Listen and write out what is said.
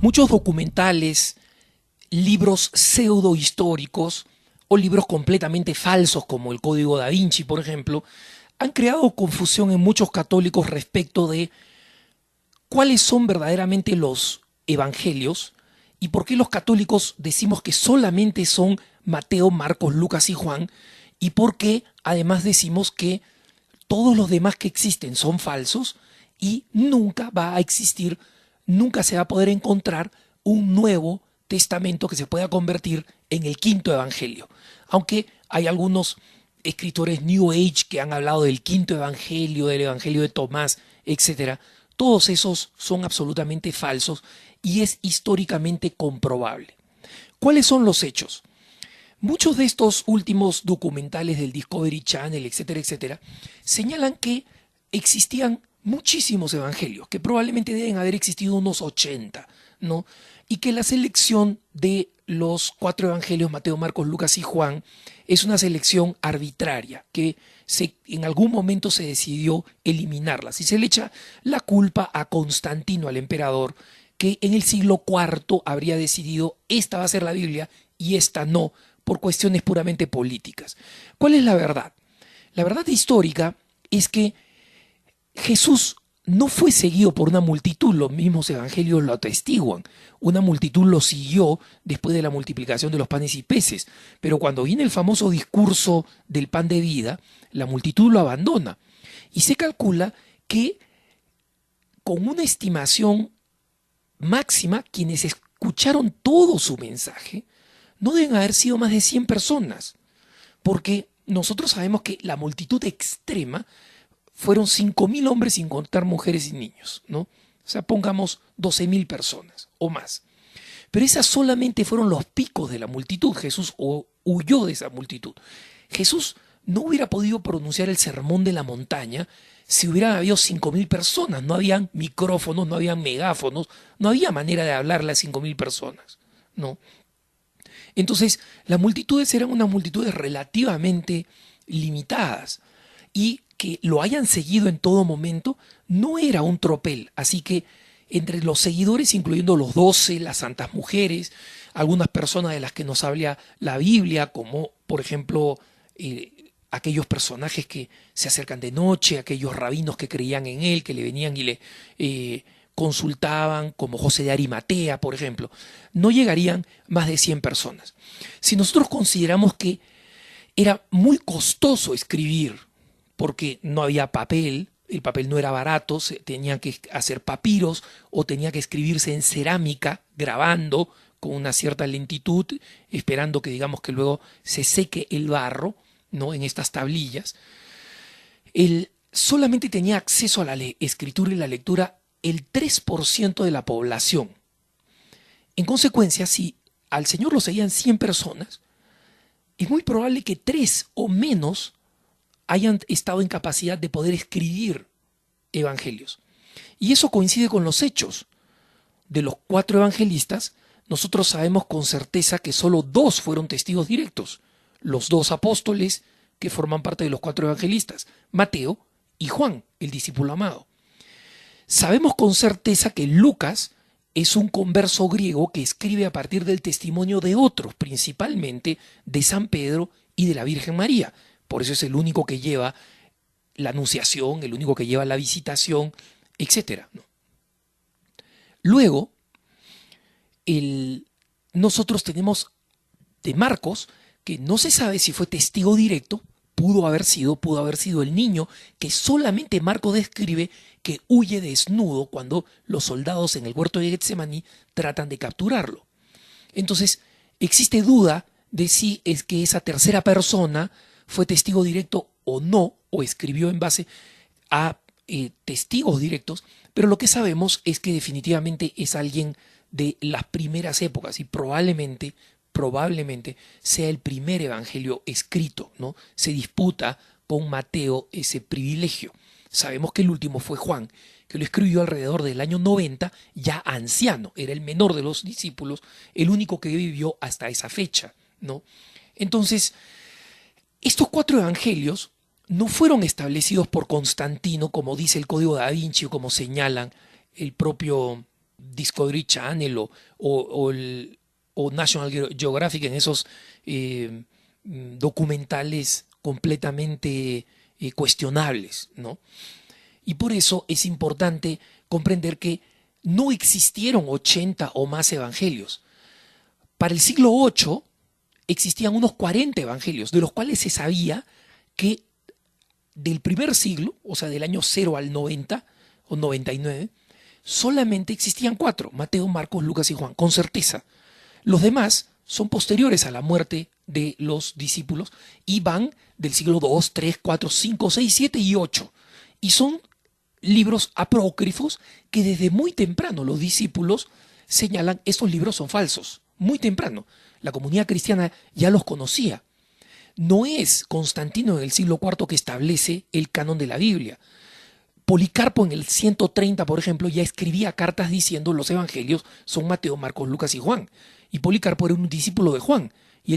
Muchos documentales, libros pseudo-históricos o libros completamente falsos como el Código Da Vinci, por ejemplo, han creado confusión en muchos católicos respecto de cuáles son verdaderamente los evangelios y por qué los católicos decimos que solamente son Mateo, Marcos, Lucas y Juan, y por qué además decimos que todos los demás que existen son falsos y nunca va a existir, nunca se va a poder encontrar un nuevo testamento que se pueda convertir en el quinto evangelio. Aunque hay algunos escritores New Age que han hablado del quinto evangelio, del evangelio de Tomás, etcétera. Todos esos son absolutamente falsos y es históricamente comprobable. ¿Cuáles son los hechos? Muchos de estos últimos documentales del Discovery Channel, etcétera, etcétera, señalan que existían muchísimos evangelios, que probablemente deben haber existido unos 80, ¿no? Y que la selección de los 4 evangelios, Mateo, Marcos, Lucas y Juan, es una selección arbitraria, que en algún momento se decidió eliminarlas. Y se le echa la culpa a Constantino, al emperador, que en el siglo IV habría decidido esta va a ser la Biblia y esta no, por cuestiones puramente políticas. ¿Cuál es la verdad? La verdad histórica es que Jesús no fue seguido por una multitud, los mismos evangelios lo atestiguan. Una multitud lo siguió después de la multiplicación de los panes y peces, pero cuando viene el famoso discurso del pan de vida, la multitud lo abandona. Y se calcula que con una estimación máxima, quienes escucharon todo su mensaje, no deben haber sido más de 100 personas, porque nosotros sabemos que la multitud extrema fueron 5.000 hombres sin contar mujeres y niños, ¿no? O sea, pongamos 12.000 personas o más. Pero esas solamente fueron los picos de la multitud. Jesús huyó de esa multitud. Jesús no hubiera podido pronunciar el sermón de la montaña si hubieran habido 5.000 personas. No habían micrófonos, no habían megáfonos, no había manera de hablarle a 5.000 personas, ¿no? Entonces, las multitudes eran unas multitudes relativamente limitadas y que lo hayan seguido en todo momento no era un tropel. Así que entre los seguidores, incluyendo los 12, las santas mujeres, algunas personas de las que nos habla la Biblia, como por ejemplo aquellos personajes que se acercan de noche, aquellos rabinos que creían en él, que le venían y le consultaban, como José de Arimatea, por ejemplo, no llegarían más de 100 personas. Si nosotros consideramos que era muy costoso escribir, porque no había papel, el papel no era barato, se tenía que hacer papiros o tenía que escribirse en cerámica, grabando con una cierta lentitud, esperando que digamos que luego se seque el barro, ¿no? En estas tablillas. Él solamente tenía acceso a la escritura y la lectura el 3% de la población. En consecuencia, si al Señor lo seguían 100 personas, es muy probable que 3 o menos hayan estado en capacidad de poder escribir evangelios. Y eso coincide con los hechos. De los 4 evangelistas, nosotros sabemos con certeza que solo 2 fueron testigos directos. Los 2 apóstoles que forman parte de los 4 evangelistas, Mateo y Juan, el discípulo amado. Sabemos con certeza que Lucas es un converso griego que escribe a partir del testimonio de otros, principalmente de San Pedro y de la Virgen María. Por eso es el único que lleva la anunciación, el único que lleva la visitación, etc. Luego, nosotros tenemos de Marcos, que no se sabe si fue testigo directo, pudo haber sido el niño que solamente Marcos describe que huye desnudo cuando los soldados en el huerto de Getsemaní tratan de capturarlo. Entonces, existe duda de si es que esa tercera persona fue testigo directo o no, o escribió en base a testigos directos, pero lo que sabemos es que definitivamente es alguien de las primeras épocas y probablemente sea el primer evangelio escrito, ¿no? Se disputa con Mateo ese privilegio. Sabemos que el último fue Juan, que lo escribió alrededor del año 90, ya anciano, era el menor de los discípulos, el único que vivió hasta esa fecha, ¿no? Entonces, estos 4 evangelios no fueron establecidos por Constantino, como dice el Código Da Vinci o como señalan el propio Discovery Channel o National Geographic en esos documentales completamente cuestionables, ¿no? Y por eso es importante comprender que no existieron 80 o más evangelios. Para el siglo VIII existían unos 40 evangelios, de los cuales se sabía que del primer siglo, o sea, del año 0 al 90 o 99, solamente existían 4, Mateo, Marcos, Lucas y Juan, con certeza. Los demás son posteriores a la muerte de los discípulos y van del siglo II, III, IV, V, VI, VII y VIII. Y son libros apócrifos que desde muy temprano los discípulos señalan estos libros son falsos. Muy temprano. La comunidad cristiana ya los conocía. No es Constantino en el siglo IV que establece el canon de la Biblia. Policarpo en el 130, por ejemplo, ya escribía cartas diciendo los evangelios son Mateo, Marcos, Lucas y Juan. Y Policarpo era un discípulo de Juan.